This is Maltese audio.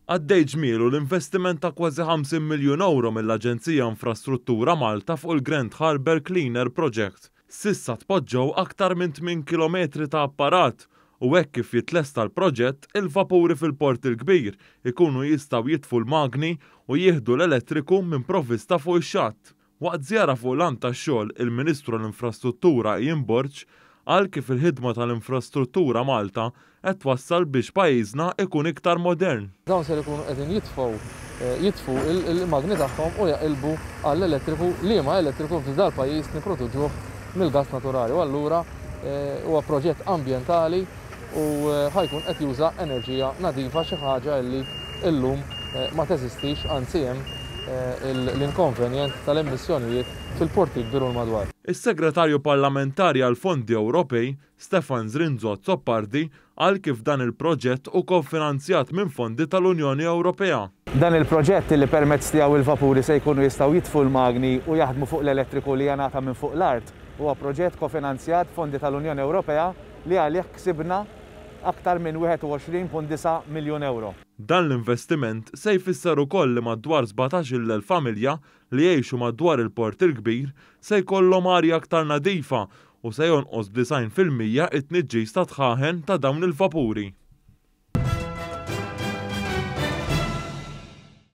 Għaddej ġmielu l-investiment ta' kważi 50 miljun euro mill-Aġenzija Infrastruttura Malta fuq il-Grand Harbour Cleaner Project. Sissa tpoġġew aktar minn 8 kilometri ta' apparat u hekk kif jitlesta l-proġett, il-vapuri fil-port il-kbir ikunu jistgħu jitfu l-magni u jieħdu l-elettriku minn provvista fuq ix-xatt. Waqt żjara fuq l-għand tax-xogħol, il-Ministru l-Infrastruttura Ian Burge qal kif il-ħidma tal-infrastruttura Malta qed twassal biex pajjiżna ikun iktar modern. Dawn se jkunu qegħdin jitfu il-magni tagħhom u jaqilbu għall-elettriku liema elettriku f'dal pajjiż nipproduċuh mill-gass naturali. U allura huwa proġett ambjentali u ħajkun qed juża enerġija nadifa xi ħaġa li llum ma teżistix, anzi hemm l-inkonvenjent tal-emissjonijiet fil-porti kbir u l-madwar. Is-Segretarju Parlamentari għal Fondi Ewropej, Stefan Zrinzo Zoppardi, qal kif dan il-proġett u kofinanzjat minn fondi tal-Unjoni Ewropea. Dan il-proġett li permezz tiegħu il-vapuri se jkunu jistgħu jitfu l-magni u jaħdmu fuq l-elettriku li jagħta minn fuq l-art huwa proġett kofinanzjat fondi tal-Unjoni Ewropea li għalih ksibna aktar minn 21.9 miljun euro. Dan l-investiment se jfisser ukoll li madwar 17,000 familja li jgħixu madwar il-port il-kbir se jkollhom arja aktar nadifa u se jonqos b'90% it-tniġġis ta' tħaħen ta' dawn il-vapuri.